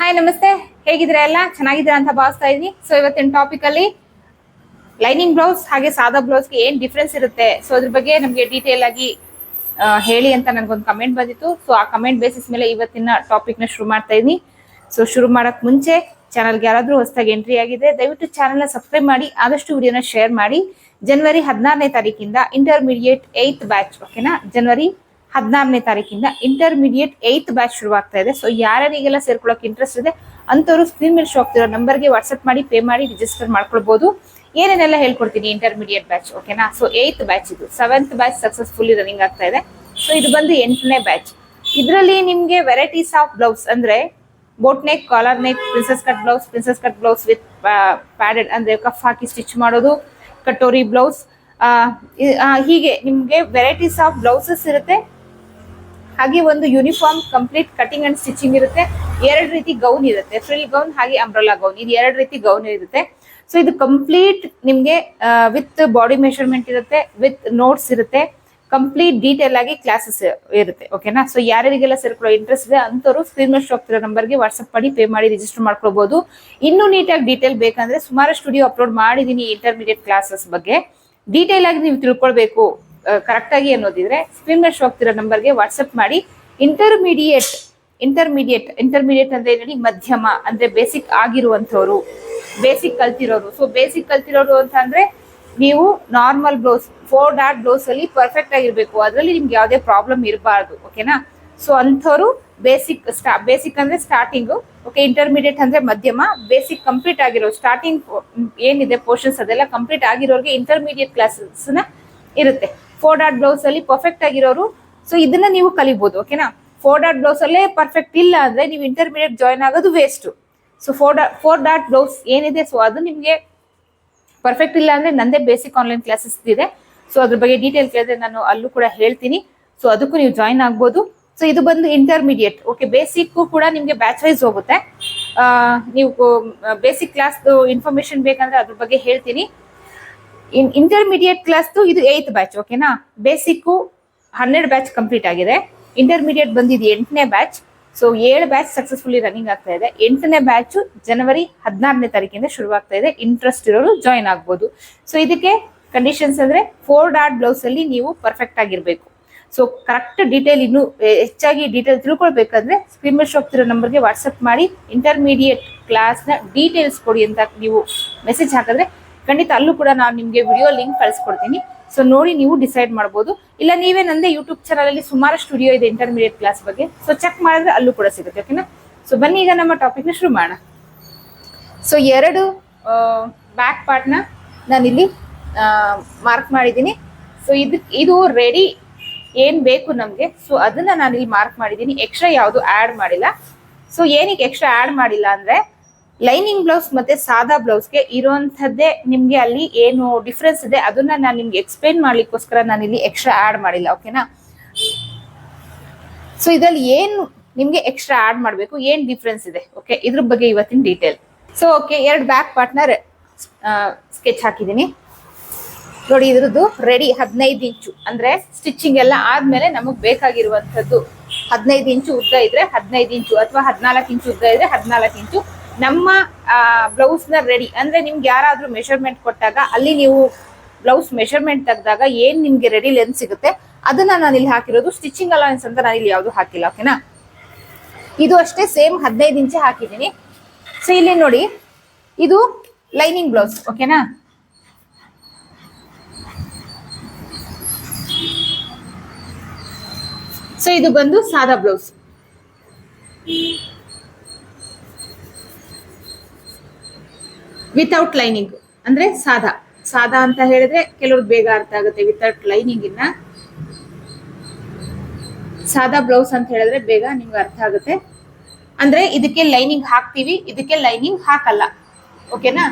Hi ನಮಸ್ತೆ, ಹೇಗಿದ್ರೆ ಎಲ್ಲ ಚೆನ್ನಾಗಿದ್ದೀರಾ ಅಂತ ಭಾವಿಸ್ತಾ ಇದೀನಿ. ಸೊ ಇವತ್ತಿನ ಟಾಪಿಕ್ ಅಲ್ಲಿ ಲೈನಿಂಗ್ ಬ್ಲೌಸ್ ಹಾಗೆ ಸಾದಾ ಬ್ಲೌಸ್ಗೆ ಏನ್ ಡಿಫ್ರೆನ್ಸ್ ಇರುತ್ತೆ, ಸೊ ಅದ್ರ ಬಗ್ಗೆ ನಮಗೆ ಡೀಟೇಲ್ ಆಗಿ ಹೇಳಿ ಅಂತ ನನ್ಗೊಂದು ಕಮೆಂಟ್ ಬಂದಿತ್ತು. ಸೊ ಆ ಕಮೆಂಟ್ ಬೇಸಿಸ್ ಮೇಲೆ ಇವತ್ತಿನ ಟಾಪಿಕ್ ನ ಶುರು ಮಾಡ್ತಾ ಇದೀನಿ. ಸೊ ಶುರು ಮಾಡಕ್ ಮುಂಚೆ ಚಾನಲ್ಗೆ ಯಾರಾದ್ರೂ ಹೊಸದಾಗಿ ಎಂಟ್ರಿ ಆಗಿದೆ ದಯವಿಟ್ಟು ಚಾನಲ್ ನ ಸಬ್ಸ್ಕ್ರೈಬ್ ಮಾಡಿ, ಆದಷ್ಟು ವಿಡಿಯೋನ ಶೇರ್ ಮಾಡಿ. ಜನವರಿ 16ನೇ ತಾರೀಕಿಂದ ಇಂಟರ್ಮೀಡಿಯೇಟ್ 8th ಬ್ಯಾಚ್, ಓಕೆನಾ? ಜನವರಿ 16ನೇ ತಾರೀಕಿಂದ ಇಂಟರ್ಮೀಡಿಯೇಟ್ 8th ಬ್ಯಾಚ್ ಶುರುವಾಗ್ತಾ ಇದೆ. ಸೊ ಯಾರ್ಯಾರಿಗೆಲ್ಲ ಸೇರ್ಕೊಳ್ಳೋಕೆ ಇಂಟ್ರೆಸ್ಟ್ ಇದೆ ಅಂತವರು ಸ್ಕ್ರೀನ್ ಮೇಲೆ ಶೋ ಆಗ್ತಿರೋ ನಂಬರ್ಗೆ ವಾಟ್ಸ್ಆಪ್ ಮಾಡಿ ಪೇ ಮಾಡಿ ರಿಜಿಸ್ಟರ್ ಮಾಡ್ಕೊಳ್ಬಹುದು. ಏನೇನೆಲ್ಲ ಹೇಳ್ಕೊಡ್ತೀನಿ ಇಂಟರ್ಮೀಡಿಯೇಟ್ ಬ್ಯಾಚ್, ಓಕೆನಾ? ಸೊ 8th ಬ್ಯಾಚ್ ಇದು 7th ಬ್ಯಾಚ್ ಸಕ್ಸಸ್ಫುಲಿ ರನ್ನಿಂಗ್ ಆಗ್ತಾ ಇದೆ. ಸೊ ಇದು ಬಂದು 8ನೇ ಬ್ಯಾಚ್. ಇದರಲ್ಲಿ ನಿಮ್ಗೆ ವೆರೈಟೀಸ್ ಆಫ್ ಬ್ಲೌಸ್ ಅಂದ್ರೆ boat neck, collar neck, princess cut blouse with padded ಅಂದ್ರೆ ಕಫ್ ಹಾಕಿ ಸ್ಟಿಚ್ ಮಾಡೋದು, ಕಟೋರಿ ಬ್ಲೌಸ್, ಹೀಗೆ ನಿಮ್ಗೆ ವೆರೈಟೀಸ್ ಆಫ್ ಬ್ಲೌಸಸ್ ಇರುತ್ತೆ. ಹಾಗೆ ಒಂದು uniform complete cutting and stitching ಇರುತ್ತೆ. 2 ರೀತಿ ಗೌನ್ ಇರುತ್ತೆ, ಫ್ರಿಲ್ ಗೌನ್ ಹಾಗೆ ಅಂಬ್ರೆಲಾ ಗೌನ್. ಇದು 2 ರೀತಿ ಗೌನ್ ಇರುತ್ತೆ. ಸೊ ಇದು ಕಂಪ್ಲೀಟ್ ನಿಮ್ಗೆ ವಿತ್ ಬಾಡಿ ಮೆಷರ್ಮೆಂಟ್ ಇರುತ್ತೆ, ವಿತ್ ನೋಟ್ಸ್ ಇರುತ್ತೆ, ಕಂಪ್ಲೀಟ್ ಡೀಟೇಲ್ ಆಗಿ ಕ್ಲಾಸಸ್ ಇರುತ್ತೆ, ಓಕೆನಾ? ಸೊ ಯಾರಿಗೆಲ್ಲ ಸೇರ್ಕೊಳ್ಳೋ ಇಂಟ್ರೆಸ್ಟ್ ಇದೆ ಅಂತವರು ಸ್ಕ್ರೀನ್ ಮೇಲೆ ಶೋ ಆಗ್ತಿರೋ ನಂಬರ್ಗೆ ವಾಟ್ಸ್ಆಪ್ ಮಾಡಿ ಪೇ ಮಾಡಿ ರಿಜಿಸ್ಟರ್ ಮಾಡ್ಕೊಳ್ಬಹುದು. ಇನ್ನೂ ನೀಟಾಗಿ ಡೀಟೇಲ್ ಬೇಕಂದ್ರೆ ಸುಮಾರು ಸ್ಟುಡಿಯೋ ಅಪ್ಲೋಡ್ ಮಾಡಿದೀನಿ ಇಂಟರ್ಮೀಡಿಯೇಟ್ ಕ್ಲಾಸಸ್ ಬಗ್ಗೆ. ಡೀಟೇಲ್ ಆಗಿ ನೀವು ತಿಳ್ಕೊಳ್ಬೇಕು ಕರೆಕ್ಟ್ ಆಗಿ ಅನ್ನೋದಿದ್ರೆ ಸ್ಕ್ರೀನ್ ಮೇಲೆ ಶೋ ಆಗ್ತಿರೋ ನಂಬರ್ಗೆ ವಾಟ್ಸ್ಆಪ್ ಮಾಡಿ. ಇಂಟರ್ಮೀಡಿಯೇಟ್ ಅಂದ್ರೆ ಹೇಳಿ ಮಧ್ಯಮ ಅಂದ್ರೆ ಬೇಸಿಕ್ ಆಗಿರುವಂತವ್ರು, ಬೇಸಿಕ್ ಕಲ್ತಿರೋರು. ಸೊ ಬೇಸಿಕ್ ಕಲ್ತಿರೋರು ಅಂತ ಅಂದ್ರೆ ನೀವು ನಾರ್ಮಲ್ ಬ್ಲೌಸ್ 4 ಡಾಟ್ ಬ್ಲೌಸ್ ಅಲ್ಲಿ ಪರ್ಫೆಕ್ಟ್ ಆಗಿರ್ಬೇಕು, ಅದರಲ್ಲಿ ನಿಮ್ಗೆ ಯಾವುದೇ ಪ್ರಾಬ್ಲಮ್ ಇರಬಾರ್ದು, ಓಕೆನಾ? ಸೊ ಅಂಥವ್ರು ಬೇಸಿಕ್ ಅಂದ್ರೆ ಸ್ಟಾರ್ಟಿಂಗು, ಓಕೆ? ಇಂಟರ್ಮೀಡಿಯೇಟ್ ಅಂದ್ರೆ ಮಧ್ಯಮ, ಬೇಸಿಕ್ ಕಂಪ್ಲೀಟ್ ಆಗಿರೋ ಸ್ಟಾರ್ಟಿಂಗ್ ಏನಿದೆ ಪೋರ್ಷನ್ಸ್ ಅದೆಲ್ಲ ಕಂಪ್ಲೀಟ್ ಆಗಿರೋರಿಗೆ ಇಂಟರ್ಮೀಡಿಯೇಟ್ ಕ್ಲಾಸಸ್ ಇರುತ್ತೆ. 4 ಡಾಟ್ ಬ್ಲೌಸ್ ಅಲ್ಲಿ ಪರ್ಫೆಕ್ಟ್ ಆಗಿರೋರು ಸೊ ಇದನ್ನ ನೀವು ಕಲಿಬಹುದು, ಓಕೆನಾ? 4 ಡಾಟ್ ಬ್ಲೌಸ್ ಅಲ್ಲೇ ಪರ್ಫೆಕ್ಟ್ ಇಲ್ಲ ಅಂದ್ರೆ ನೀವು ಇಂಟರ್ಮೀಡಿಯೇಟ್ ಜಾಯ್ನ್ ಆಗೋದು ವೇಸ್ಟ್. ಸೊ 4 ಡಾಟ್ ಬ್ಲೌಸ್ ಏನಿದೆ ಸೊ ಅದು ನಿಮ್ಗೆ ಪರ್ಫೆಕ್ಟ್ ಇಲ್ಲ ಅಂದ್ರೆ ನಂದೇ ಬೇಸಿಕ್ ಆನ್ಲೈನ್ ಕ್ಲಾಸಸ್ ಇದೆ. ಸೊ ಅದ್ರ ಬಗ್ಗೆ ಡೀಟೇಲ್ ಕೇಳಿದ್ರೆ ನಾನು ಅಲ್ಲೂ ಕೂಡ ಹೇಳ್ತೀನಿ. ಸೊ ಅದಕ್ಕೂ ನೀವು ಜಾಯ್ನ್ ಆಗ್ಬೋದು. ಸೊ ಇದು ಬಂದು ಇಂಟರ್ಮೀಡಿಯೇಟ್, ಓಕೆ? ಬೇಸಿಕ್ ಕೂಡ ನಿಮ್ಗೆ ಬ್ಯಾಚ್ ವೈಸ್ ಹೋಗುತ್ತೆ. ನೀವು ಬೇಸಿಕ್ ಕ್ಲಾಸ್ ಇನ್ಫಾರ್ಮೇಶನ್ ಬೇಕಂದ್ರೆ ಅದ್ರ ಬಗ್ಗೆ ಹೇಳ್ತೀನಿ. ಇಂಟರ್ಮೀಡಿಯೇಟ್ ಕ್ಲಾಸ್ ಇದು 8th ಬ್ಯಾಚ್, ಓಕೆನಾ? ಬೇಸಿಕ್ 12 ಬ್ಯಾಚ್ ಕಂಪ್ಲೀಟ್ ಆಗಿದೆ. ಇಂಟರ್ಮೀಡಿಯೇಟ್ ಬಂದಿದ್ದು 8ನೇ batch. So 7 batch successfully running ಆಗ್ತಾ ಇದೆ. 8ನೇ ಬ್ಯಾಚ್ ಜನವರಿ 16ನೇ ತಾರೀಕಿಂದ ಶುರುವಾಗ್ತಾ ಇದೆ. ಇಂಟ್ರೆಸ್ಟ್ ಇರೋರು ಜಾಯ್ನ್ ಆಗ್ಬೋದು. ಸೊ ಇದಕ್ಕೆ ಕಂಡೀಷನ್ಸ್ ಅಂದ್ರೆ 4 ಡಾಟ್ ಬ್ಲೌಸ್ ಅಲ್ಲಿ ನೀವು ಪರ್ಫೆಕ್ಟ್ ಆಗಿರ್ಬೇಕು. ಸೊ ಕರೆಕ್ಟ್ ಡೀಟೇಲ್ ಇನ್ನು ಹೆಚ್ಚಾಗಿ ಡೀಟೇಲ್ ತಿಳ್ಕೊಳ್ಬೇಕಂದ್ರೆ ಸ್ಕ್ರೀನ್ ಮೇಲೆ ಶೋ ಆಗ್ತಿರೋ ನಂಬರ್ಗೆ ವಾಟ್ಸ್ಆಪ್ ಮಾಡಿ ಇಂಟರ್ಮೀಡಿಯೇಟ್ ಕ್ಲಾಸ್ನ ಡೀಟೇಲ್ಸ್ ಕೊಡಿ ಅಂತ ನೀವು ಮೆಸೇಜ್ ಹಾಕಿದ್ರೆ ಖಂಡಿತ ಅಲ್ಲೂ ಕೂಡ ನಾನು ನಿಮ್ಗೆ ವಿಡಿಯೋ ಲಿಂಕ್ ಕಳಿಸ್ಕೊಡ್ತೀನಿ. ಸೊ ನೋಡಿ ನೀವು ಡಿಸೈಡ್ ಮಾಡ್ಬೋದು. ಇಲ್ಲ ನೀವೇ ನಂದೇ ಯೂಟ್ಯೂಬ್ ಚಾನಲ್ ಅಲ್ಲಿ ಸುಮಾರು ಸ್ಟುಡಿಯೋ ಇದೆ ಇಂಟರ್ಮೀಡಿಯೇಟ್ ಕ್ಲಾಸ್ ಬಗ್ಗೆ. ಸೊ ಚೆಕ್ ಮಾಡಿದ್ರೆ ಅಲ್ಲೂ ಕೂಡ ಸಿಗುತ್ತೆ, ಓಕೆನಾ? ಸೊ ಬನ್ನಿ ಈಗ ನಮ್ಮ ಟಾಪಿಕ್ ನ ಶುರು ಮಾಡೋಣ. ಸೊ 2 ಬ್ಯಾಕ್ ಪಾರ್ಟ್ ನ ನಾನಿಲ್ಲಿ ಮಾರ್ಕ್ ಮಾಡಿದ್ದೀನಿ. ಸೊ ಇದು ರೆಡಿ ಏನ್ ಬೇಕು ನಮ್ಗೆ, ಸೊ ಅದನ್ನ ನಾನಿಲ್ಲಿ ಮಾರ್ಕ್ ಮಾಡಿದ್ದೀನಿ. ಎಕ್ಸ್ಟ್ರಾ ಯಾವುದು ಆಡ್ ಮಾಡಿಲ್ಲ. ಸೊ ಏನಕ್ಕೆ ಎಕ್ಸ್ಟ್ರಾ ಆಡ್ ಮಾಡಿಲ್ಲ ಅಂದ್ರೆ ಲೈನಿಂಗ್ ಬ್ಲೌಸ್ ಮತ್ತೆ ಸಾದಾ ಬ್ಲೌಸ್ಗೆ ಇರುವಂತದ್ದೇ ನಿಮ್ಗೆ ಅಲ್ಲಿ ಏನು ಡಿಫ್ರೆನ್ಸ್ ಇದೆ ಅದನ್ನ ನಾನು ನಿಮ್ಗೆ ಎಕ್ಸ್ಪ್ಲೈನ್ ಮಾಡ್ಲಿಕ್ಕೋಸ್ಕರ ನಾನು ಇಲ್ಲಿ ಎಕ್ಸ್ಟ್ರಾ ಆಡ್ ಮಾಡಿಲ್ಲ, ಓಕೆನಾ? ಸೊ ಇದ್ರಲ್ಲಿ ಏನ್ ನಿಮ್ಗೆ ಎಕ್ಸ್ಟ್ರಾ ಆಡ್ ಮಾಡ್ಬೇಕು, ಏನ್ ಡಿಫ್ರೆನ್ಸ್ ಇದೆ, ಓಕೆ? ಇದ್ರ ಬಗ್ಗೆ ಇವತ್ತಿನ detail. So okay, 2 back partner sketch ಹಾಕಿದೀನಿ ನೋಡಿ. ಇದ್ರದ್ದು ರೆಡಿ 15 ಇಂಚು ಅಂದ್ರೆ ಸ್ಟಿಚಿಂಗ್ ಎಲ್ಲ ಆದ್ಮೇಲೆ ನಮಗ್ ಬೇಕಾಗಿರುವಂತದ್ದು 15 ಇಂಚು ಉದ್ದ ಇದ್ರೆ 15 ಇಂಚು ಅಥವಾ 14 ಇಂಚು ಉದ್ದ ಇದ್ರೆ 14 ಇಂಚು. ನಮ್ಮ ಬ್ಲೌಸ್ ನ ರೆಡಿ ಅಂದ್ರೆ ನಿಮ್ಗೆ ಯಾರಾದ್ರೂ ಮೆಷರ್ಮೆಂಟ್ ಕೊಟ್ಟಾಗ ಅಲ್ಲಿ ನೀವು ಬ್ಲೌಸ್ ಮೆಷರ್ಮೆಂಟ್ ತೆಗೆದಾಗ ಏನ್ ನಿಮ್ಗೆ ರೆಡಿ ಲೆಂತ್ ಸಿಗುತ್ತೆ ಅದನ್ನ ನಾನು ಇಲ್ಲಿ ಹಾಕಿರೋದು. ಸ್ಟಿಚಿಂಗ್ ಅಲೌನ್ಸ್ ಅಂತ ನಾನು ಇಲ್ಲಿ ಯಾವ್ದು ಹಾಕಿಲ್ಲ, ಓಕೆನಾ? ಇದು ಅಷ್ಟೇ ಸೇಮ್ 15 ಇಂಚೆ ಹಾಕಿದ್ದೀನಿ. ಸೊ ಇಲ್ಲಿ ನೋಡಿ, ಇದು ಲೈನಿಂಗ್ ಬ್ಲೌಸ್, ಓಕೆನಾ? ಸೊ ಇದು ಬಂದು ಸಾದಾ ಬ್ಲೌಸ್. ವಿತೌಟ್ ಲೈನಿಂಗ್ ಅಂದ್ರೆ ಸಾದಾ ಅಂತ ಹೇಳಿದ್ರೆ ಕೆಲವ್ರು ಬೇಗ ಅರ್ಥ ಆಗುತ್ತೆ. ವಿತೌಟ್ ಲೈನಿಂಗ್ ಇನ್ನ ಸಾದಾ ಬ್ಲೌಸ್ ಅಂತ ಹೇಳಿದ್ರೆ ಬೇಗ ನಿಮ್ಗೆ ಅರ್ಥ ಆಗುತ್ತೆ. ಅಂದ್ರೆ ಇದಕ್ಕೆ ಲೈನಿಂಗ್ ಹಾಕ್ತಿವಿ, ಇದಕ್ಕೆ ಲೈನಿಂಗ್ ಹಾಕಲ್ಲ, ಓಕೆನಾ?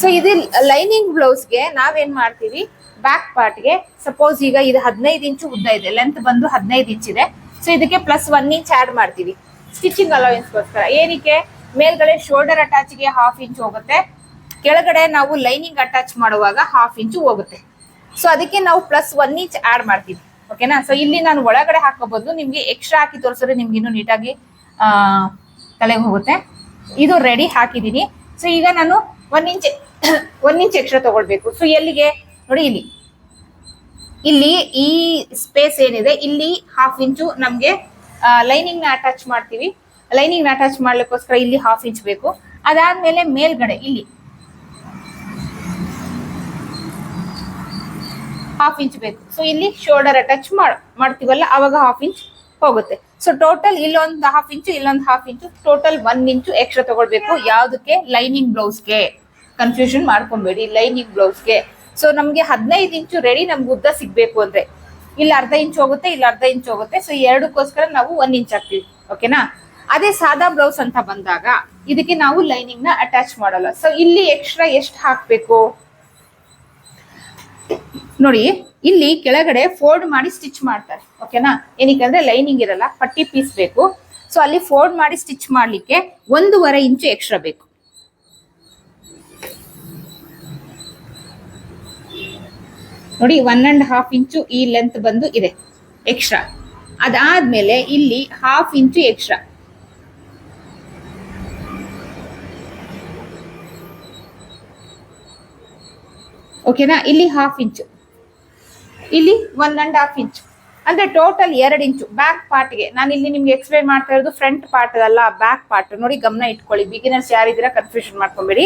ಸೊ ಇದು ಲೈನಿಂಗ್ ಬ್ಲೌಸ್ಗೆ ನಾವೇನ್ ಮಾಡ್ತೀವಿ, ಬ್ಯಾಕ್ ಪಾರ್ಟ್ಗೆ ಸಪೋಸ್ ಈಗ ಇದು 15 ಇಂಚು ಉದ್ದ ಇದೆ, ಲೆಂತ್ ಬಂದು 15 ಇಂಚ್ ಇದೆ. ಸೊ ಇದಕ್ಕೆ +1 ಇಂಚ್ ಆಡ್ ಮಾಡ್ತೀವಿ ಸ್ಟಿಚಿಂಗ್ ಅಲೌನ್ಸ್ಗೋಸ್ಕರ. ಏನಕ್ಕೆ? ಮೇಲ್ಗಡೆ ಶೋಲ್ಡರ್ ಅಟ್ಯಾಚ್ಗೆ 1/2 ಇಂಚ್ ಹೋಗುತ್ತೆ, ಕೆಳಗಡೆ ನಾವು ಲೈನಿಂಗ್ ಅಟ್ಯಾಚ್ ಮಾಡುವಾಗ 1/2 ಇಂಚು ಹೋಗುತ್ತೆ. ಸೊ ಅದಕ್ಕೆ ನಾವು +1 ಇಂಚ್ ಆಡ್ ಮಾಡ್ತೀವಿ, ಓಕೆನಾ? ಸೊ ಇಲ್ಲಿ ನಾನು ಒಳಗಡೆ ಹಾಕೋಬಹುದು, ನಿಮ್ಗೆ ಎಕ್ಸ್ಟ್ರಾ ಹಾಕಿ ತೋರಿಸಿದ್ರೆ ನಿಮ್ಗೆ ಇನ್ನೂ ನೀಟಾಗಿ ತಲೆಗೆ ಹೋಗುತ್ತೆ. ಇದು ರೆಡಿ ಹಾಕಿದೀನಿ. ಸೊ ಈಗ ನಾನು 1 ಇಂಚ್ 1 ಇಂಚ್ ಎಕ್ಸ್ಟ್ರಾ ತಗೊಳ್ಬೇಕು. ಸೊ ಎಲ್ಲಿಗೆ ನೋಡಿ, ಇಲ್ಲಿ ಈ ಸ್ಪೇಸ್ ಏನಿದೆ ಇಲ್ಲಿ 1/2 ಇಂಚು ನಮ್ಗೆ ಲೈನಿಂಗ್ ನ ಅಟ್ಯಾಚ್ ಮಾಡ್ತೀವಿ. ಲೈನಿಂಗ್ ನ ಅಟ್ಯಾಚ್ ಮಾಡ್ಲಿಕ್ಕೋಸ್ಕರ ಇಲ್ಲಿ 1/2 ಇಂಚ್ ಬೇಕು. ಅದಾದ್ಮೇಲೆ ಮೇಲ್ಗಡೆ ಇಲ್ಲಿ 1/2 ಇಂಚ್ ಬೇಕು. ಸೊ ಇಲ್ಲಿ ಶೋಲ್ಡರ್ ಅಟ್ಯಾಚ್ ಮಾಡ್ತೀವಲ್ಲ, ಅವಾಗ 1/2 ಇಂಚ್ ಹೋಗುತ್ತೆ. ಸೊ ಟೋಟಲ್ ಇಲ್ಲೊಂದು 1/2 ಇಂಚು, ಇಲ್ಲೊಂದು 1/2 ಇಂಚು, ಟೋಟಲ್ 1 ಇಂಚು ಎಕ್ಸ್ಟ್ರಾ ತಗೊಳ್ಬೇಕು. ಯಾವ್ದಕ್ಕೆ? ಲೈನಿಂಗ್ ಬ್ಲೌಸ್ಗೆ. ಕನ್ಫ್ಯೂಷನ್ ಮಾಡ್ಕೊಬೇಡಿ, ಲೈನಿಂಗ್ ಬ್ಲೌಸ್ಗೆ. ಸೊ ನಮ್ಗೆ 15 ಇಂಚು ರೆಡಿ ನಮ್ಗೆ ಉದ್ದ ಸಿಗ್ಬೇಕು ಅಂದ್ರೆ ಇಲ್ಲಿ 1/2 ಇಂಚ್ ಹೋಗುತ್ತೆ, ಇಲ್ಲಿ 1/2 ಇಂಚ್ ಹೋಗುತ್ತೆ. ಸೊ ಎರಡಕ್ಕೋಸ್ಕರ ನಾವು 1 ಇಂಚ್ ಹಾಕ್ತೀವಿ. ಓಕೆನಾ? ಅದೇ ಸಾದಾ ಬ್ಲೌಸ್ ಅಂತ ಬಂದಾಗ ಇದಕ್ಕೆ ನಾವು ಲೈನಿಂಗ್ ನ ಅಟ್ಯಾಚ್ ಮಾಡಲ್ಲ. ಸೊ ಇಲ್ಲಿ ಎಕ್ಸ್ಟ್ರಾ ಎಷ್ಟು ಹಾಕ್ಬೇಕು ನೋಡಿ, ಇಲ್ಲಿ ಕೆಳಗಡೆ ಫೋಲ್ಡ್ ಮಾಡಿ ಸ್ಟಿಚ್ ಮಾಡ್ತಾರೆ. ಓಕೆನಾ? ಏನಕ್ಕೆ? ಲೈನಿಂಗ್ ಇರಲ್ಲ, ಪಟ್ಟಿ ಪೀಸ್ ಬೇಕು. ಸೊ ಅಲ್ಲಿ ಫೋಲ್ಡ್ ಮಾಡಿ ಸ್ಟಿಚ್ ಮಾಡ್ಲಿಕ್ಕೆ 1.5 ಇಂಚು ಎಕ್ಸ್ಟ್ರಾ ಬೇಕು. ನೋಡಿ, 1.5 ಇಂಚು ಈ ಲೆಂತ್ ಬಂದು ಇದೆ ಎಕ್ಸ್ಟ್ರಾ. ಅದಾದ್ಮೇಲೆ ಇಲ್ಲಿ 1/2 ಇಂಚು ಎಕ್ಸ್ಟ್ರಾ. ಓಕೆನಾ? ಇಲ್ಲಿ 1/2 ಇಂಚು, ಇಲ್ಲಿ 1.5 ಇಂಚು, ಅಂದ್ರೆ ಟೋಟಲ್ 2 ಇಂಚು ಬ್ಯಾಕ್ ಪಾರ್ಟ್ಗೆ. ನಾನು ಇಲ್ಲಿ ನಿಮ್ಗೆ ಎಕ್ಸ್ಪ್ಲೈನ್ ಮಾಡ್ತಾ ಇರೋದು ಫ್ರಂಟ್ ಪಾರ್ಟ್ ಅಲ್ಲ, ಬ್ಯಾಕ್ ಪಾರ್ಟ್. ನೋಡಿ, ಗಮನ ಇಟ್ಕೊಳ್ಳಿ, ಬಿಗಿನರ್ಸ್ ಯಾರಿದ್ದೀರಾ ಕನ್ಫ್ಯೂಷನ್ ಮಾಡ್ಕೊಂಬೇಡಿ.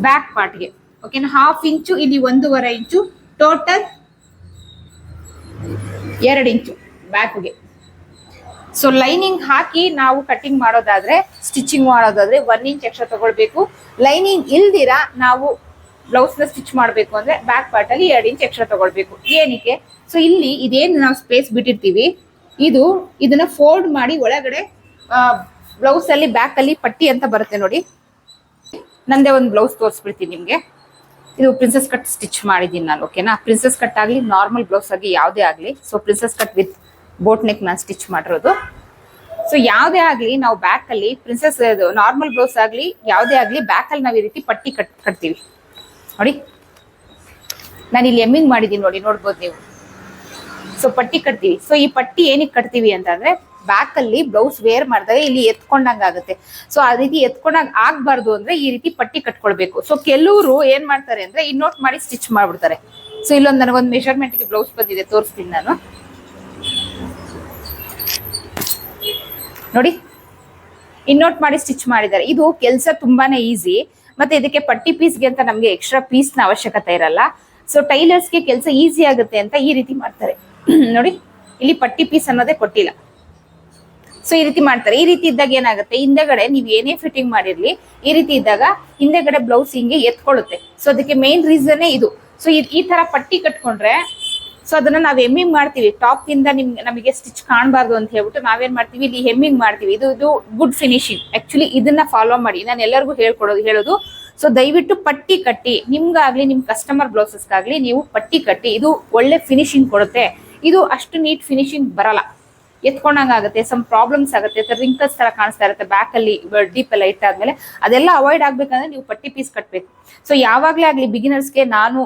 ಬ್ಯಾಕ್ ಪಾರ್ಟ್ಗೆ ಓಕೆನಾ? 1/2 ಇಂಚು, ಇಲ್ಲಿ 1.5 ಇಂಚು, ಟೋಟಲ್ 2 ಇಂಚು ಬ್ಯಾಕ್ಗೆ. ಸೊ ಲೈನಿಂಗ್ ಹಾಕಿ ನಾವು ಕಟಿಂಗ್ ಮಾಡೋದಾದ್ರೆ, ಸ್ಟಿಚಿಂಗ್ ಮಾಡೋದಾದ್ರೆ 1 ಇಂಚ್ ಎಕ್ಸ್ಟ್ರಾ ತಗೊಳ್ಬೇಕು. ಲೈನಿಂಗ್ ಇಲ್ದಿರ ನಾವು ಬ್ಲೌಸ್ ನ ಸ್ಟಿಚ್ ಮಾಡಬೇಕು ಅಂದ್ರೆ ಬ್ಯಾಕ್ ಪಾರ್ಟ್ ಅಲ್ಲಿ 2 ಇಂಚ್ ಎಕ್ಸ್ಟ್ರಾ ತಗೊಳ್ಬೇಕು. ಏನಕ್ಕೆ? ಸೊ ಇಲ್ಲಿ ಇದೇನು ನಾವು ಸ್ಪೇಸ್ ಬಿಟ್ಟಿರ್ತೀವಿ, ಇದನ್ನ ಫೋಲ್ಡ್ ಮಾಡಿ ಒಳಗಡೆ ಬ್ಲೌಸ್ ಅಲ್ಲಿ ಬ್ಯಾಕ್ ಅಲ್ಲಿ ಪಟ್ಟಿ ಅಂತ ಬರುತ್ತೆ ನೋಡಿ. ನಂದೇ ಒಂದು ಬ್ಲೌಸ್ ತೋರಿಸ್ಬಿಡ್ತೀನಿ ನಿಮ್ಗೆ. ಇದು ಪ್ರಿನ್ಸೆಸ್ ಕಟ್ ಸ್ಟಿಚ್ ಮಾಡಿದ್ದೀನಿ ನಾನು. ಓಕೆನಾ? ಪ್ರಿನ್ಸೆಸ್ ಕಟ್ ಆಗಲಿ, ನಾರ್ಮಲ್ ಬ್ಲೌಸ್ ಆಗಿ ಯಾವುದೇ ಆಗಲಿ. So princess cut with boat neck ನಾನು ಸ್ಟಿಚ್ ಮಾಡಿರೋದು. ಸೊ ಯಾವುದೇ ಆಗಲಿ ನಾವು ಬ್ಯಾಕ್ ಅಲ್ಲಿ ಪ್ರಿನ್ಸೆಸ್ ನಾರ್ಮಲ್ ಬ್ಲೌಸ್ ಆಗಲಿ ಯಾವುದೇ ಆಗಲಿ ಬ್ಯಾಕ್ ಅಲ್ಲಿ ನಾವು ಈ ರೀತಿ ಪಟ್ಟಿ ಕಟ್ತೀವಿ ನೋಡಿ. ನಾನು ಇಲ್ಲಿ ಎಮ್ಮಿಂಗ್ ಮಾಡಿದ್ದೀನಿ ನೋಡಿ, ನೋಡ್ಬೋದು ನೀವು. ಸೊ ಪಟ್ಟಿ ಕಟ್ತೀವಿ. ಸೊ ಈ ಪಟ್ಟಿ ಏನಕ್ಕೆ ಕಟ್ತೀವಿ ಅಂತಂದ್ರೆ ಬ್ಯಾಕ್ ಅಲ್ಲಿ ಬ್ಲೌಸ್ ವೇರ್ ಮಾಡಿದಾಗ ಇಲ್ಲಿ ಎತ್ಕೊಂಡಂಗ ಆಗುತ್ತೆ. ಸೊ ಆ ರೀತಿ ಎತ್ಕೊಂಡಂಗ ಆಗ್ಬಾರ್ದು ಅಂದ್ರೆ ಈ ರೀತಿ ಪಟ್ಟಿ ಕಟ್ಕೊಳ್ಬೇಕು. ಸೊ ಕೆಲವರು ಏನ್ ಮಾಡ್ತಾರೆ ಅಂದ್ರೆ ಇನ್ನೋಟ್ ಮಾಡಿ ಸ್ಟಿಚ್ ಮಾಡ್ಬಿಡ್ತಾರೆ. ಸೊ ಇಲ್ಲೊಂದು ನನಗೊಂದು ಮೆಷರ್ಮೆಂಟ್ಗೆ ಬ್ಲೌಸ್ ಬಂದಿದೆ, ತೋರಿಸ್ತೀನಿ ನಾನು ನೋಡಿ. ಇನ್ನೋಟ್ ಮಾಡಿ ಸ್ಟಿಚ್ ಮಾಡಿದ್ದಾರೆ. ಇದು ಕೆಲಸ ತುಂಬಾನೇ ಈಸಿ. ಮತ್ತೆ ಇದಕ್ಕೆ ಪಟ್ಟಿ ಪೀಸ್ಗೆ ಅಂತ ನಮ್ಗೆ ಎಕ್ಸ್ಟ್ರಾ ಪೀಸ್ ನ ಅವಶ್ಯಕತೆ ಇರಲ್ಲ. ಸೊ ಟೈಲರ್ಸ್ಗೆ ಕೆಲಸ ಈಸಿ ಆಗುತ್ತೆ ಅಂತ ಈ ರೀತಿ ಮಾಡ್ತಾರೆ ನೋಡಿ. ಇಲ್ಲಿ ಪಟ್ಟಿ ಪೀಸ್ ಅನ್ನೋದೇ ಕೊಟ್ಟಿಲ್ಲ. ಸೊ ಈ ರೀತಿ ಮಾಡ್ತಾರೆ. ಈ ರೀತಿ ಇದ್ದಾಗ ಏನಾಗುತ್ತೆ, ಹಿಂದೆಗಡೆ ನೀವು ಏನೇ ಫಿಟ್ಟಿಂಗ್ ಮಾಡಿರ್ಲಿ, ಈ ರೀತಿ ಇದ್ದಾಗ ಹಿಂದೆಗಡೆ ಬ್ಲೌಸ್ ಹಿಂಗೆ ಎತ್ಕೊಳ್ಳುತ್ತೆ. ಸೊ ಅದಕ್ಕೆ ಮೇನ್ ರೀಸನ್ನೇ ಇದು. ಸೊ ಈ ತರ ಪಟ್ಟಿ ಕಟ್ಕೊಂಡ್ರೆ, ಸೊ ಅದನ್ನ ನಾವ್ ಹೆಮ್ಮಿಂಗ್ ಮಾಡ್ತೀವಿ. ಟಾಪ್ ಇಂದ ನಮಗೆ ಸ್ಟಿಚ್ ಕಾಣಬಾರ್ದು ಅಂತ ಹೇಳ್ಬಿಟ್ಟು ನಾವೇನ್ ಮಾಡ್ತೀವಿ, ಇಲ್ಲಿ ಹೆಮ್ಮಿಂಗ್ ಮಾಡ್ತೀವಿ. ಇದು ಗುಡ್ ಫಿನಿಶಿಂಗ್. ಆಕ್ಚುಲಿ ಇದನ್ನ ಫಾಲೋ ಮಾಡಿ, ನಾನು ಎಲ್ಲರಿಗೂ ಹೇಳೋದು. ಸೊ ದಯವಿಟ್ಟು ಪಟ್ಟಿ ಕಟ್ಟಿ, ನಿಮ್ಗಾಗ್ಲಿ ನಿಮ್ ಕಸ್ಟಮರ್ ಬ್ಲೌಸಸ್ಗಾಗ್ಲಿ ನೀವು ಪಟ್ಟಿ ಕಟ್ಟಿ. ಇದು ಒಳ್ಳೆ ಫಿನಿಶಿಂಗ್ ಕೊಡುತ್ತೆ. ಇದು ಅಷ್ಟು ನೀಟ್ ಫಿನಿಶಿಂಗ್ ಬರಲ್ಲ, ಎತ್ಕೊಂಡಂಗ ಆಗುತ್ತೆ, ಸಮ್ ಪ್ರಾಬ್ಲಮ್ಸ್ ಆಗುತ್ತೆ, ರಿಂಕಲ್ಸ್ ತರ ಕಾಣಿಸ್ತಾ ಇರುತ್ತೆ ಬ್ಯಾಕ್ ಅಲ್ಲಿ ಡೀಪ್ ಎಲ್ಲ ಇಟ್ಟಾದ್ಮೇಲೆ. ಅದೆಲ್ಲ ಅವಾಯ್ಡ್ ಆಗ್ಬೇಕಂದ್ರೆ ನೀವು ಪಟ್ಟಿ ಪೀಸ್ ಕಟ್ಬೇಕು. ಸೊ ಯಾವಾಗ್ಲೇ ಆಗ್ಲಿ ಬಿಗಿನರ್ಸ್ಗೆ ನಾನು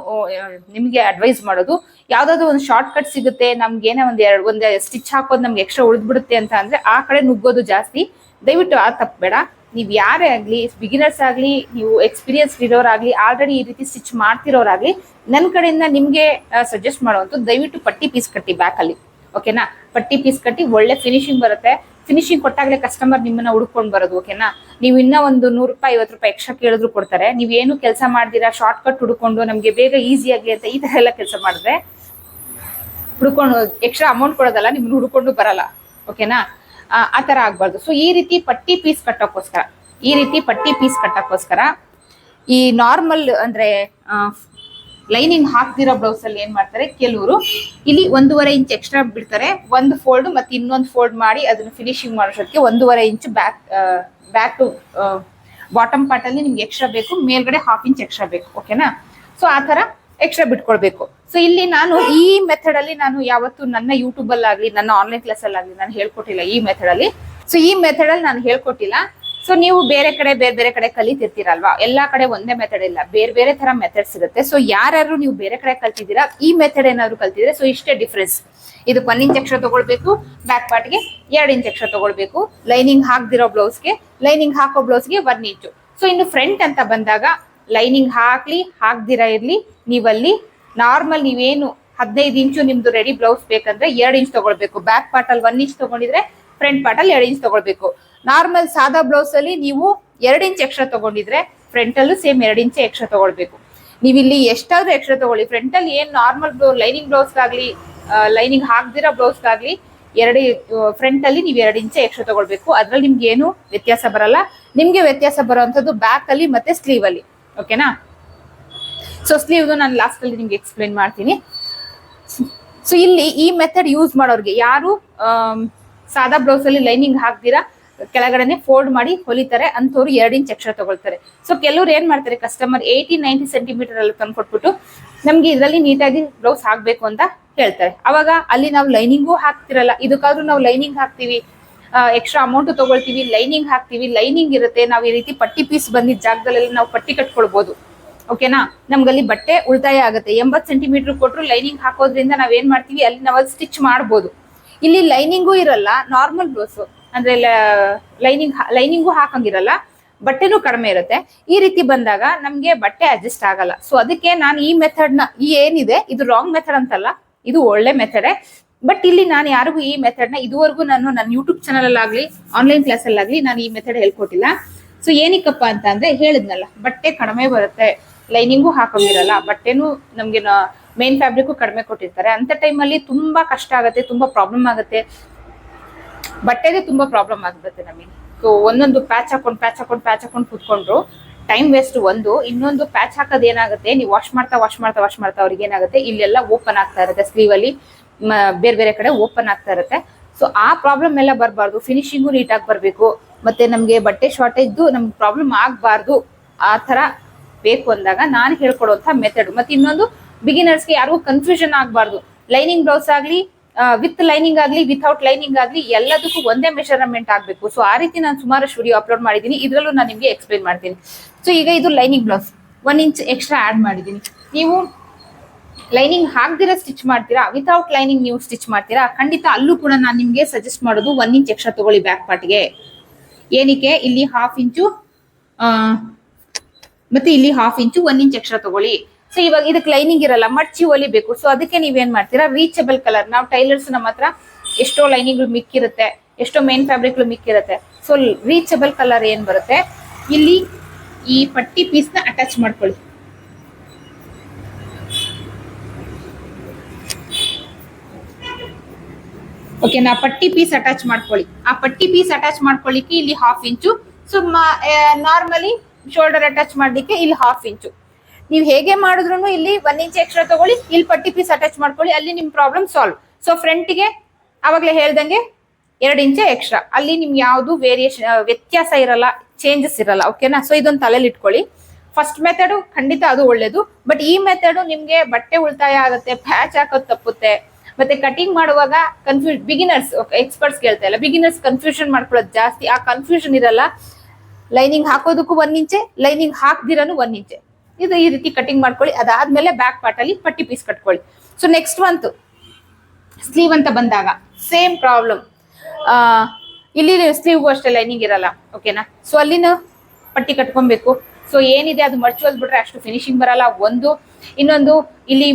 ನಿಮ್ಗೆ ಅಡ್ವೈಸ್ ಮಾಡೋದು, ಯಾವ್ದಾದ್ರು ಒಂದು ಶಾರ್ಟ್ ಕಟ್ ಸಿಗುತ್ತೆ, ನಮ್ಗೇನೆ ಒಂದ್ ಸ್ಟಿಚ್ ಹಾಕೋದು ನಮ್ಗೆ ಎಕ್ಸ್ಟ್ರಾ ಉಳಿದ್ಬಿಡುತ್ತೆ ಅಂತ ಅಂದ್ರೆ ಆ ಕಡೆ ನುಗ್ಗೋದು ಜಾಸ್ತಿ. ದಯವಿಟ್ಟು ಆ ತಪ್ಪಬೇಡ. ನೀವ್ ಯಾರೇ ಆಗ್ಲಿ, ಬಿಗಿನರ್ಸ್ ಆಗ್ಲಿ, ನೀವು ಎಕ್ಸ್ಪೀರಿಯನ್ಸ್ ಇರೋರಾಗ್ಲಿ, ಆಲ್ರೆಡಿ ಈ ರೀತಿ ಸ್ಟಿಚ್ ಮಾಡ್ತಿರೋರಾಗ್ಲಿ, ನನ್ನ ಕಡೆಯಿಂದ ನಿಮ್ಗೆ ಸಜೆಸ್ಟ್ ಮಾಡುವಂತ ದಯವಿಟ್ಟು ಪಟ್ಟಿ ಪೀಸ್ ಕಟ್ಟಿ ಬ್ಯಾಕ್ ಅಲ್ಲಿ. ಓಕೆನಾ? ಪಟ್ಟಿ ಪೀಸ್ ಕಟ್ಟಿ ಒಳ್ಳೆ ಫಿನಿಶಿಂಗ್ ಬರುತ್ತೆ. ಫಿನಿಶಿಂಗ್ ಕೊಟ್ಟಾಗ್ಲೇ ಕಸ್ಟಮರ್ ನಿಮ್ಮನ್ನ ಹುಡ್ಕೊಂಡು ಬರೋದು. ಓಕೆನಾ? ನೀವು ಇನ್ನ ಒಂದು 100 ರೂಪಾಯಿ 50 ರೂಪಾಯಿ ಎಕ್ಸ್ಟ್ರಾ ಕೇಳಿದ್ರು ಕೊಡ್ತಾರೆ. ನೀವೇನು ಕೆಲಸ ಮಾಡ್ದಿರಾ ಶಾರ್ಟ್ ಕಟ್ ಹುಡ್ಕೊಂಡು ನಮ್ಗೆ ಬೇಗ ಈಸಿ ಆಗ್ಲಿ ಅಂತ ಈ ತರ ಎಲ್ಲ ಕೆಲಸ ಮಾಡಿದ್ರೆ ಹುಡ್ಕೊಂಡು ಎಕ್ಸ್ಟ್ರಾ ಅಮೌಂಟ್ ಕೊಡೋದಲ್ಲ, ನಿಮ್ನ ಹುಡ್ಕೊಂಡು ಬರಲ್ಲ. ಓಕೆನಾ? ಆ ತರ ಆಗ್ಬಾರ್ದು. ಸೊ ಈ ರೀತಿ ಪಟ್ಟಿ ಪೀಸ್ ಕಟ್ಟೋಕ್ಕೋಸ್ಕರ ಈ ನಾರ್ಮಲ್ ಅಂದ್ರೆ ಲೈನಿಂಗ್ ಹಾಕ್ದಿರೋ ಬ್ಲೌಸ್ ಅಲ್ಲಿ ಏನ್ ಮಾಡ್ತಾರೆ ಕೆಲವರು, ಇಲ್ಲಿ 1.5 ಇಂಚ್ ಎಕ್ಸ್ಟ್ರಾ ಬಿಡ್ತಾರೆ. ಒಂದು ಫೋಲ್ಡ್ ಮತ್ತೆ ಇನ್ನೊಂದು ಫೋಲ್ಡ್ ಮಾಡಿ ಅದನ್ನ ಫಿನಿಶಿಂಗ್ ಮಾಡೋಷ್ಟಕ್ಕೆ 1.5 inch back to bottom part ಅಲ್ಲಿ ನಿಮ್ಗೆ ಎಕ್ಸ್ಟ್ರಾ ಬೇಕು, ಮೇಲ್ಗಡೆ 1/2 ಇಂಚ್ ಎಕ್ಸ್ಟ್ರಾ ಬೇಕು. ಓಕೆನಾ? ಸೊ ಆ ತರ ಎಕ್ಸ್ಟ್ರಾ ಬಿಟ್ಕೊಳ್ಬೇಕು. ಸೊ ಇಲ್ಲಿ ನಾನು ಈ ಮೆಥಡ್ ಅಲ್ಲಿ ನಾನು ಯಾವತ್ತು ನನ್ನ ಯೂಟ್ಯೂಬ್ ಅಲ್ಲಿ ಆಗ್ಲಿ, ನನ್ನ ಆನ್ಲೈನ್ ಕ್ಲಾಸ್ ಅಲ್ಲಿ ಆಗ್ಲಿ ನಾನು ಹೇಳ್ಕೊಟ್ಟಿಲ್ಲ ಈ ಮೆಥಡ್ ಅಲ್ಲಿ. ಸೊ ಈ ಮೆಥಡ್ ಅಲ್ಲಿ ನಾನು ಹೇಳ್ಕೊಟ್ಟಿಲ್ಲ. ಸೊ ನೀವು ಬೇರೆ ಕಡೆ ಕಲಿತಿರ್ತೀರಲ್ವಾ, ಎಲ್ಲಾ ಕಡೆ ಒಂದೇ ಮೆಥಡ್ ಇಲ್ಲ, ಬೇರೆ ಬೇರೆ ತರ ಮೆಥಡ್ಸ್ ಇರುತ್ತೆ. ಸೊ ಯಾರು ನೀವು ಬೇರೆ ಕಡೆ ಕಲ್ತಿದ್ದೀರಾ, ಈ ಮೆಥಡ್ ಏನಾದ್ರು ಕಲ್ತಿದ್ರೆ ಸೊ ಇಷ್ಟೇ ಡಿಫ್ರೆನ್ಸ್. ಇದಕ್ಕೆ 1 ಇಂಚ್ ಎಕ್ಸ್ಟ್ರಾ ತಗೊಳ್ಬೇಕು, ಬ್ಯಾಕ್ ಪಾರ್ಟ್ಗೆ 2 ಇಂಚ್ ಎಕ್ಸ್ಟ್ರಾ ತಗೊಳ್ಬೇಕು, ಲೈನಿಂಗ್ ಹಾಕ್ದಿರೋ ಬ್ಲೌಸ್ಗೆ, ಲೈನಿಂಗ್ ಹಾಕೋ ಬ್ಲೌಸ್ಗೆ 1 ಇಂಚು. ಸೊ ಇನ್ನು ಫ್ರಂಟ್ ಅಂತ ಬಂದಾಗ ಲೈನಿಂಗ್ ಹಾಕ್ಲಿ ಹಾಕ್ದಿರಾ ಇರ್ಲಿ, ನೀವಲ್ಲಿ ನಾರ್ಮಲ್ ನೀವೇನು 15 ಇಂಚು ನಿಮ್ದು ರೆಡಿ ಬ್ಲೌಸ್ ಬೇಕಂದ್ರೆ 2 ಇಂಚ್ ತಗೊಳ್ಬೇಕು. ಬ್ಯಾಕ್ ಪಾರ್ಟ್ ಅಲ್ಲಿ 1 ಇಂಚ್ ತಗೊಂಡಿದ್ರೆ ಫ್ರಂಟ್ ಪಾರ್ಟ್ ಅಲ್ಲಿ 2 ಇಂಚ್ ತಗೊಳ್ಬೇಕು. ನಾರ್ಮಲ್ ಸಾದಾ ಬ್ಲೌಸ್ ಅಲ್ಲಿ ನೀವು 2 ಇಂಚ್ ಎಕ್ಸ್ಟ್ರಾ ತಗೊಂಡಿದ್ರೆ ಫ್ರಂಟ್ ಅಲ್ಲೂ ಸೇಮ್ 2 ಇಂಚ್ ಎಕ್ಸ್ಟ್ರಾ ತಗೊಳ್ಬೇಕು. ನೀವು ಇಲ್ಲಿ ಎಷ್ಟಾದ್ರೂ ಎಕ್ಸ್ಟ್ರಾ ತಗೊಳ್ಳಿ. ಫ್ರಂಟ್ ಅಲ್ಲಿ ಏನ್ ನಾರ್ಮಲ್ ಲೈನಿಂಗ್ ಬ್ಲೌಸ್ಗಾಗ್ಲಿ ಲೈನಿಂಗ್ ಹಾಕ್ದಿರೋ ಬ್ಲೌಸ್ಗಾಗ್ಲಿ ಫ್ರಂಟ್ ಅಲ್ಲಿ ನೀವು 2 ಇಂಚ್ ಎಕ್ಸ್ಟ್ರಾ ತಗೊಳ್ಬೇಕು. ಅದ್ರಲ್ಲಿ ನಿಮ್ಗೆ ಏನು ವ್ಯತ್ಯಾಸ ಬರಲ್ಲ. ನಿಮ್ಗೆ ವ್ಯತ್ಯಾಸ ಬರುವಂತದ್ದು ಬ್ಯಾಕ್ ಅಲ್ಲಿ ಮತ್ತೆ ಸ್ಲೀವ್ ಅಲ್ಲಿ. ಓಕೆನಾ? ಸೊ ಸ್ಲೀವ್ ನಾನು ಲಾಸ್ಟ್ ಅಲ್ಲಿ ನಿಮ್ಗೆ ಎಕ್ಸ್ಪ್ಲೈನ್ ಮಾಡ್ತೀನಿ. ಸೊ ಇಲ್ಲಿ ಈ ಮೆಥಡ್ ಯೂಸ್ ಮಾಡೋರ್ಗೆ ಯಾರು ಸಾದಾ ಬ್ಲೌಸ್ ಅಲ್ಲಿ ಲೈನಿಂಗ್ ಹಾಕ್ದಿರಾ ಕೆಳಗಡೆನೆ ಫೋಲ್ಡ್ ಮಾಡಿ ಹೊಲಿತಾರೆ ಅಂತವ್ರು 2 ಇಂಚ್ ಎಕ್ಸ್ಟ್ರಾ ತಗೊಳ್ತಾರೆ. ಸೊ ಕೆಲವ್ರು ಏನ್ ಮಾಡ್ತಾರೆ, ಕಸ್ಟಮರ್ 80-90 ಸೆಂಟಿಮೀಟರ್ ಅಲ್ಲಿ ತಂದು ಕೊಟ್ಬಿಟ್ಟು ನಮ್ಗೆ ಇದರಲ್ಲಿ ನೀಟಾಗಿ ಬ್ಲೌಸ್ ಹಾಕ್ಬೇಕು ಅಂತ ಹೇಳ್ತಾರೆ. ಅವಾಗ ಅಲ್ಲಿ ನಾವು ಲೈನಿಂಗು ಹಾಕ್ತಿರಲ್ಲ. ಇದಕ್ಕಾದ್ರೂ ನಾವು ಲೈನಿಂಗ್ ಹಾಕ್ತಿವಿ, ಎಕ್ಸ್ಟ್ರಾ ಅಮೌಂಟ್ ತಗೊಳ್ತೀವಿ, ಲೈನಿಂಗ್ ಹಾಕ್ತಿವಿ, ಲೈನಿಂಗ್ ಇರುತ್ತೆ. ನಾವು ಈ ರೀತಿ ಪಟ್ಟಿ ಪೀಸ್ ಬಂದಿದ್ದ ಜಾಗದಲ್ಲಿ ನಾವು ಪಟ್ಟಿ ಕಟ್ಕೊಳ್ಬಹುದು. ಓಕೆನಾ? ನಮ್ಗಲ್ಲಿ ಬಟ್ಟೆ ಉಳಿತಾಯ ಆಗುತ್ತೆ. 80 ಸೆಂಟಿಮೀಟರ್ ಕೊಟ್ಟರು ಲೈನಿಂಗ್ ಹಾಕೋದ್ರಿಂದ ನಾವೇನ್ ಮಾಡ್ತೀವಿ, ಅಲ್ಲಿ ನಾವು ಸ್ಟಿಚ್ ಮಾಡ್ಬೋದು. ಇಲ್ಲಿ ಲೈನಿಂಗು ಇರಲ್ಲ, ನಾರ್ಮಲ್ ಬ್ಲೌಸ್ ಅಂದ್ರೆ ಲೈನಿಂಗು ಹಾಕಂಗಿರಲ್ಲ, ಬಟ್ಟೆನೂ ಕಡಿಮೆ ಇರುತ್ತೆ. ಈ ರೀತಿ ಬಂದಾಗ ನಮ್ಗೆ ಬಟ್ಟೆ ಅಡ್ಜಸ್ಟ್ ಆಗಲ್ಲ. ಸೊ ಅದಕ್ಕೆ ನಾನು ಈ ಮೆಥಡ್ ನ ಏನಿದೆ ಇದು ರಾಂಗ್ ಮೆಥಡ್ ಅಂತಲ್ಲ, ಇದು ಒಳ್ಳೆ ಮೆಥಡೇ. ಬಟ್ ಇಲ್ಲಿ ನಾನು ಯಾರಿಗೂ ಈ ಮೆಥಡ್ ನ ಇದುವರೆಗೂ ನಾನು ನನ್ನ ಯೂಟ್ಯೂಬ್ ಚಾನಲ್ ಅಲ್ಲಾಗ್ಲಿ ಆನ್ಲೈನ್ ಕ್ಲಾಸ್ ಅಲ್ಲಾಗ್ಲಿ ನಾನು ಈ ಮೆಥಡ್ ಹೇಳ್ಕೊಟ್ಟಿಲ್ಲ. ಸೊ ಏನಕ್ಕಪ್ಪ ಅಂತ ಅಂದ್ರೆ ಹೇಳಿದ್ನಲ್ಲ, ಬಟ್ಟೆ ಕಡಿಮೆ ಬರುತ್ತೆ, ಲೈನಿಂಗು ಹಾಕೊಂಡಿರಲ್ಲ, ಬಟ್ಟೆನೂ ನಮ್ಗೆ ಮೇನ್ ಫ್ಯಾಬ್ರಿಕ್ ಕಡಿಮೆ ಕೊಟ್ಟಿರ್ತಾರೆ. ಅಂತ ಟೈಮಲ್ಲಿ ತುಂಬಾ ಕಷ್ಟ ಆಗುತ್ತೆ, ತುಂಬಾ ಪ್ರಾಬ್ಲಮ್ ಆಗುತ್ತೆ, ಬಟ್ಟೆಗೆ ತುಂಬಾ ಪ್ರಾಬ್ಲಮ್ ಆಗ್ಬಿಡುತ್ತೆ ನಮಗೆ. ಸೊ ಒಂದೊಂದು ಪ್ಯಾಚ್ ಹಾಕೊಂಡು ಕೂತ್ಕೊಂಡ್ರು ಟೈಮ್ ವೇಸ್ಟ್. ಇನ್ನೊಂದು ಪ್ಯಾಚ್ ಹಾಕೋದು ಏನಾಗುತ್ತೆ, ನೀವು ವಾಶ್ ಮಾಡ್ತಾ ಅವ್ರಿಗೆ ಏನಾಗುತ್ತೆ, ಇಲ್ಲೆಲ್ಲ ಓಪನ್ ಆಗ್ತಾ ಇರುತ್ತೆ, ಸ್ಲೀವ್ ಅಲ್ಲಿ ಬೇರೆ ಬೇರೆ ಕಡೆ ಓಪನ್ ಆಗ್ತಾ ಇರುತ್ತೆ. ಸೊ ಆ ಪ್ರಾಬ್ಲಮ್ ಎಲ್ಲ ಬರಬಾರ್ದು, ಫಿನಿಶಿಂಗು ನೀಟಾಗಿ ಬರಬೇಕು, ಮತ್ತೆ ನಮ್ಗೆ ಬಟ್ಟೆ ಶಾರ್ಟೇಜ್ ನಮ್ಗೆ ಪ್ರಾಬ್ಲಮ್ ಆಗಬಾರ್ದು. ಆ ತರ ಬೇಕು ಅಂದಾಗ ನಾನು ಹೇಳ್ಕೊಡುವಂತ ಮೆಥಡ್. ಮತ್ತೆ ಇನ್ನೊಂದು, ಬಿಗಿನರ್ಸ್ಗೆ ಯಾರಿಗೂ ಕನ್ಫ್ಯೂಷನ್ ಆಗಬಾರ್ದು. ಲೈನಿಂಗ್ ಬ್ಲೌಸ್ ಆಗ್ಲಿ, ವಿತ್ ಲೈನಿಂಗ್ ಆಗ್ಲಿ, ವಿತೌಟ್ ಲೈನಿಂಗ್ ಆಗ್ಲಿ, ಎಲ್ಲದಕ್ಕೂ ಒಂದೇ ಮೆಷರ್ಮೆಂಟ್ ಆಗಬೇಕು. ಸೊ ಆ ರೀತಿ ನಾನು ಸುಮಾರಷ್ಟು ವಿಡಿಯೋ ಅಪ್ಲೋಡ್ ಮಾಡಿದ್ದೀನಿ, ಇದರಲ್ಲೂ ನಾನು ನಿಮಗೆ ಎಕ್ಸ್ಪ್ಲೈನ್ ಮಾಡ್ತೀನಿ. ಸೊ ಈಗ ಇದು lining blouse 1 inch extra add ಮಾಡಿದ್ದೀನಿ. ನೀವು ಲೈನಿಂಗ್ ಹಾಕ್ದಿರ ಸ್ಟಿಚ್ ಮಾಡ್ತೀರಾ, ವಿತೌಟ್ ಲೈನಿಂಗ್ ನೀವು ಸ್ಟಿಚ್ ಮಾಡ್ತೀರಾ, ಖಂಡಿತ ಅಲ್ಲೂ ಕೂಡ ನಾನು ನಿಮ್ಗೆ ಸಜೆಸ್ಟ್ ಮಾಡೋದು 1 ಇಂಚ್ ಎಕ್ಸ್ಟ್ರಾ ತಗೊಳ್ಳಿ ಬ್ಯಾಕ್ ಪಾರ್ಟ್ಗೆ. ಏನಕ್ಕೆ, ಇಲ್ಲಿ 1/2 ಇಂಚು ಮತ್ತೆ ಇಲ್ಲಿ 1/2 ಇಂಚು 1 ಇಂಚ್ ಎಕ್ಸ್ಟ್ರಾ ತಗೊಳ್ಳಿ. ಸೊ ಇವಾಗ ಇದಕ್ಕೆ ಲೈನಿಂಗ್ ಇರಲ್ಲ, ಮಡ್ಚಿ ಹೊಲಿಬೇಕು. ಸೊ ಅದಕ್ಕೆ ನೀವೇನ್ ಮಾಡ್ತೀರಾ, ರೀಚಬಲ್ ಕಲರ್. ನಾವು ಟೈಲರ್ಸ್ ನಮ್ಮ ಹತ್ರ ಎಷ್ಟೋ ಲೈನಿಂಗ್ ಮಿಕ್ಕಿರುತ್ತೆ, ಎಷ್ಟೋ ಮೇನ್ ಫ್ಯಾಬ್ರಿಕ್ ಮಿಕ್ಕಿರುತ್ತೆ. ಸೊ ರೀಚಬಲ್ ಕಲರ್ ಏನ್ ಬರುತ್ತೆ, ಇಲ್ಲಿ ಈ ಪಟ್ಟಿ ಪೀಸ್ ನ ಅಟ್ಯಾಚ್ ಮಾಡ್ಕೊಳ್ಳಿ. ಓಕೆನಾ? ಪಟ್ಟಿ ಪೀಸ್ ಅಟ್ಯಾಚ್ ಮಾಡ್ಕೊಳ್ಳಿ. ಆ ಪಟ್ಟಿ ಪೀಸ್ ಅಟ್ಯಾಚ್ ಮಾಡ್ಕೊಳ್ಳಿಕ್ಕೆ ಇಲ್ಲಿ 1/2 ಇಂಚು. ಸೊ ನಾರ್ಮಲಿ ಶೋಲ್ಡರ್ ಅಟ್ಯಾಚ್ ಮಾಡ್ಲಿಕ್ಕೆ ಇಲ್ಲಿ 1/2 ಇಂಚು. ನೀವು ಹೇಗೆ ಮಾಡಿದ್ರು ಇಲ್ಲಿ 1 ಇಂಚ್ ಎಕ್ಸ್ಟ್ರಾ ತಗೊಳ್ಳಿ, ಇಲ್ಲಿ ಪಟ್ಟಿ ಪೀಸ್ ಅಟ್ಯಾಚ್ ಮಾಡ್ಕೊಳ್ಳಿ, ಅಲ್ಲಿ ನಿಮ್ ಪ್ರಾಬ್ಲಮ್ ಸಾಲ್ವ್. ಸೊ ಫ್ರಂಟ್ಗೆ ಅವಾಗಲೇ ಹೇಳ್ದಂಗೆ 2 ಇಂಚ್ ಎಕ್ಸ್ಟ್ರಾ, ಅಲ್ಲಿ ನಿಮ್ಗೆ ಯಾವ್ದು ವ್ಯತ್ಯಾಸ ಇರಲ್ಲ, ಚೇಂಜಸ್ ಇರಲ್ಲ. ಓಕೆನಾ? ಸೊ ಇದೊಂದು ತಲೆಯಲ್ಲಿ ಇಟ್ಕೊಳ್ಳಿ. ಫಸ್ಟ್ ಮೆಥಡ್ ಖಂಡಿತ ಅದು ಒಳ್ಳೇದು. ಬಟ್ ಈ ಮೆಥಡ್ ನಿಮ್ಗೆ ಬಟ್ಟೆ ಉಳಿತಾಯ ಆಗುತ್ತೆ, ಪ್ಯಾಚ್ ಹಾಕೋದು ತಪ್ಪುತ್ತೆ, ಮತ್ತೆ ಕಟಿಂಗ್ ಮಾಡುವಾಗ ಬಿಗಿನರ್ಸ್, ಎಕ್ಸ್ಪರ್ಟ್ಸ್ ಹೇಳ್ತಾ ಇಲ್ಲ, ಬಿಗಿನರ್ಸ್ ಕನ್ಫ್ಯೂಷನ್ ಮಾಡ್ಕೊಳ್ಳೋದು ಜಾಸ್ತಿ. ಆ ಕನ್ಫ್ಯೂಷನ್ ಇರಲ್ಲ. ಲೈನಿಂಗ್ ಹಾಕೋದಕ್ಕೂ 1 ಇಂಚೆ, ಲೈನಿಂಗ್ ಹಾಕ್ದಿರನು 1 ಇಂಚೆ. ಇದು ಈ ರೀತಿ ಕಟಿಂಗ್ ಮಾಡ್ಕೊಳ್ಳಿ. ಅದಾದ್ಮೇಲೆ ಬ್ಯಾಕ್ ಪಾರ್ಟ್ ಅಲ್ಲಿ ಪಟ್ಟಿ ಪೀಸ್ ಕಟ್ಕೊಳ್ಳಿ. ಸೊ ನೆಕ್ಸ್ಟ್ ಬಂತು ಸ್ಲೀವ್ ಅಂತ ಬಂದಾಗ ಸೇಮ್ ಪ್ರಾಬ್ಲಮ್. ಇಲ್ಲಿ ಸ್ಲೀವ್ಗೂ ಅಷ್ಟೇ ಲೈನಿಂಗ್ ಇರಲ್ಲ. ಓಕೆನಾ? ಸೊ ಅಲ್ಲಿನ ಪಟ್ಟಿ ಕಟ್ಕೊಬೇಕು. ಸೊ ಏನಿದೆ ಅದು ಮಡ್ಚಿ ಹೊಲ್ಬಿಟ್ರೆ ಅಷ್ಟು ಫಿನಿಶಿಂಗ್ ಬರಲ್ಲ. ಇನ್ನೊಂದು ಇಲ್ಲಿ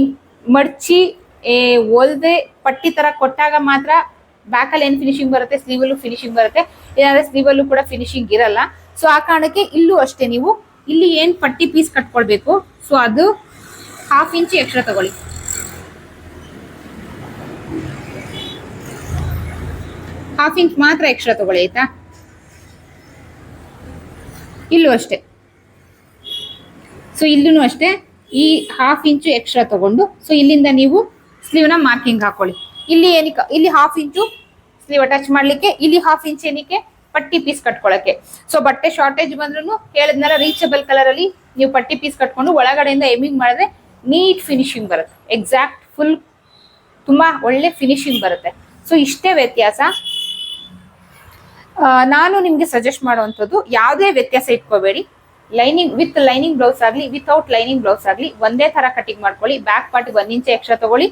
ಮಡ್ಚಿ ಹೊಲ್ದೆ ಪಟ್ಟಿ ತರ ಕೊಟ್ಟಾಗ ಮಾತ್ರ ಬ್ಯಾಕಲ್ಲಿ ಏನ್ ಫಿನಿಶಿಂಗ್ ಬರುತ್ತೆ, ಸ್ಲೀವಲ್ಲೂ ಫಿನಿಶಿಂಗ್ ಬರುತ್ತೆ. ಏನಾದ್ರೆ ಸ್ಲೀವಲ್ಲೂ ಕೂಡ ಫಿನಿಶಿಂಗ್ ಇರಲ್ಲ. ಸೊ ಆ ಕಾರಣಕ್ಕೆ ಇಲ್ಲೂ ಅಷ್ಟೇ, ನೀವು ಇಲ್ಲಿ ಏನ್ ಪಟ್ಟಿ ಪೀಸ್ ಕಟ್ಕೊಳ್ಬೇಕು, ಸೊ ಅದು 1/2 ಇಂಚ್ ಎಕ್ಸ್ಟ್ರಾ ತಗೊಳ್ಳಿ. 1/2 ಇಂಚ್ ಮಾತ್ರ ಎಕ್ಸ್ಟ್ರಾ ತಗೊಳ್ಳಿ, ಆಯ್ತಾ? ಇಲ್ಲೂ ಅಷ್ಟೇ. ಸೊ ಇಲ್ಲೂ ಅಷ್ಟೇ, ಈ 1/2 ಇಂಚು ಎಕ್ಸ್ಟ್ರಾ ತಗೊಂಡು, ಸೊ ಇಲ್ಲಿಂದ ನೀವು ಸ್ಲೀವ್ ನ ಮಾರ್ಕಿಂಗ್ ಹಾಕೊಳ್ಳಿ. ಇಲ್ಲಿ ಏನಕ್ಕೆ, ಇಲ್ಲಿ 1/2 ಇಂಚು ಸ್ಲೀವ್ ಅಟ್ಯಾಚ್ ಮಾಡ್ಲಿಕ್ಕೆ, ಇಲ್ಲಿ 1/2 ಇಂಚ್ ಏನಕ್ಕೆ, ಪಟ್ಟಿ ಪೀಸ್ ಕಟ್ಕೊಳಕ್ಕೆ. ಸೊ ಬಟ್ಟೆ ಶಾರ್ಟೇಜ್ ಬಂದ್ರು ಹೇಳಿದ್ನಲ್ಲ, ರೀಚಬಲ್ ಕಲರ್ ಅಲ್ಲಿ ನೀವು ಪಟ್ಟಿ ಪೀಸ್ ಕಟ್ಕೊಂಡು ಒಳಗಡೆಯಿಂದ ಎಮಿಂಗ್ ಮಾಡಿದ್ರೆ ನೀಟ್ ಫಿನಿಶಿಂಗ್ ಬರುತ್ತೆ. ಎಕ್ಸಾಕ್ಟ್ ಫುಲ್ ತುಂಬಾ ಒಳ್ಳೆ ಫಿನಿಶಿಂಗ್ ಬರುತ್ತೆ. ಸೊ ಇಷ್ಟೇ ವ್ಯತ್ಯಾಸ. ನಾನು ನಿಮ್ಗೆ ಸಜೆಸ್ಟ್ ಮಾಡುವಂಥದ್ದು ಯಾವುದೇ ವ್ಯತ್ಯಾಸ ಇಟ್ಕೋಬೇಡಿ. ಲೈನಿಂಗ್ ವಿತ್ ಲೈನಿಂಗ್ ಬ್ಲೌಸ್ ಆಗಲಿ ವಿತೌಟ್ ಲೈನಿಂಗ್ ಬ್ಲೌಸ್ ಆಗಲಿ ಒಂದೇ ತರ ಕಟಿಂಗ್ ಮಾಡ್ಕೊಳ್ಳಿ. ಬ್ಯಾಕ್ ಪಾರ್ಟ್ 1 ಇಂಚ್ ಎಕ್ಸ್ಟ್ರಾ ತಗೊಳ್ಳಿ,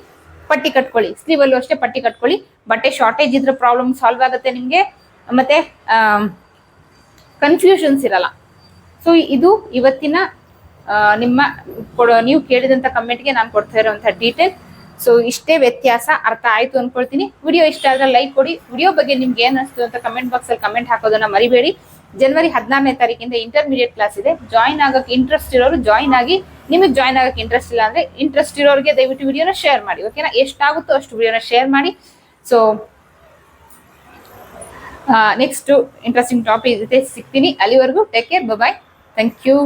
ಪಟ್ಟಿ ಕಟ್ಕೊಳ್ಳಿ. ಸ್ಲೀವ್ ಅಲ್ಲೂ ಅಷ್ಟೇ ಪಟ್ಟಿ ಕಟ್ಕೊಳ್ಳಿ. ಬಟ್ಟೆ ಶಾರ್ಟೇಜ್ ಇದ್ರೆ ಪ್ರಾಬ್ಲಮ್ ಸಾಲ್ವ್ ಆಗುತ್ತೆ ನಿಮ್ಗೆ, ಮತ್ತೆ ಕನ್ಫ್ಯೂಷನ್ಸ್ ಇರಲ್ಲ. ಸೊ ಇದು ಇವತ್ತಿನ ನಿಮ್ಮ ನೀವು ಕೇಳಿದಂತ ಕಮೆಂಟ್ಗೆ ನಾನು ಕೊಡ್ತಾ ಇರುವಂತಹ ಡೀಟೇಲ್. ಸೊ ಇಷ್ಟೇ ವ್ಯತ್ಯಾಸ, ಅರ್ಥ ಆಯ್ತು ಅನ್ಕೊಳ್ತೀನಿ. ವಿಡಿಯೋ ಇಷ್ಟ ಆದ್ರೆ ಲೈಕ್ ಕೊಡಿ. ವಿಡಿಯೋ ಬಗ್ಗೆ ನಿಮ್ಗೆ ಏನ್ ಅನಿಸ್ತು ಅಂತ ಕಮೆಂಟ್ ಬಾಕ್ಸ್ ಅಲ್ಲಿ ಕಮೆಂಟ್ ಹಾಕೋದನ್ನ ಮರಿಬೇಡಿ. ಜನವರಿ 16ನೇ ತಾರೀಕಿಂದ ಇಂಟರ್ಮೀಡಿಯೇಟ್ ಕ್ಲಾಸ್ ಇದೆ. ಜಾಯಿನ್ ಆಗಕ್ಕೆ ಇಂಟ್ರೆಸ್ಟ್ ಇರೋರು ಜಾಯಿನ್ ಆಗಿ. ನಿಮಗೆ ಜಾಯಿನ್ ಆಗಕ್ಕೆ ಇಂಟ್ರೆಸ್ಟ್ ಇಲ್ಲ ಅಂದ್ರೆ ಇಂಟ್ರೆಸ್ಟ್ ಇರೋರಿಗೆ ದಯವಿಟ್ಟು ವಿಡಿಯೋನ ಶೇರ್ ಮಾಡಿ, ಓಕೆನಾ? ಎಷ್ಟಾಗುತ್ತೋ ಅಷ್ಟು ವಿಡಿಯೋನ ಶೇರ್ ಮಾಡಿ. ಸೊ ನೆಕ್ಸ್ಟ್ ಇಂಟ್ರೆಸ್ಟಿಂಗ್ ಟಾಪಿಕ್ ಜೊತೆ ಸಿಗ್ತೀನಿ. ಅಲ್ಲಿವರೆಗೂ take care, bye, thank you.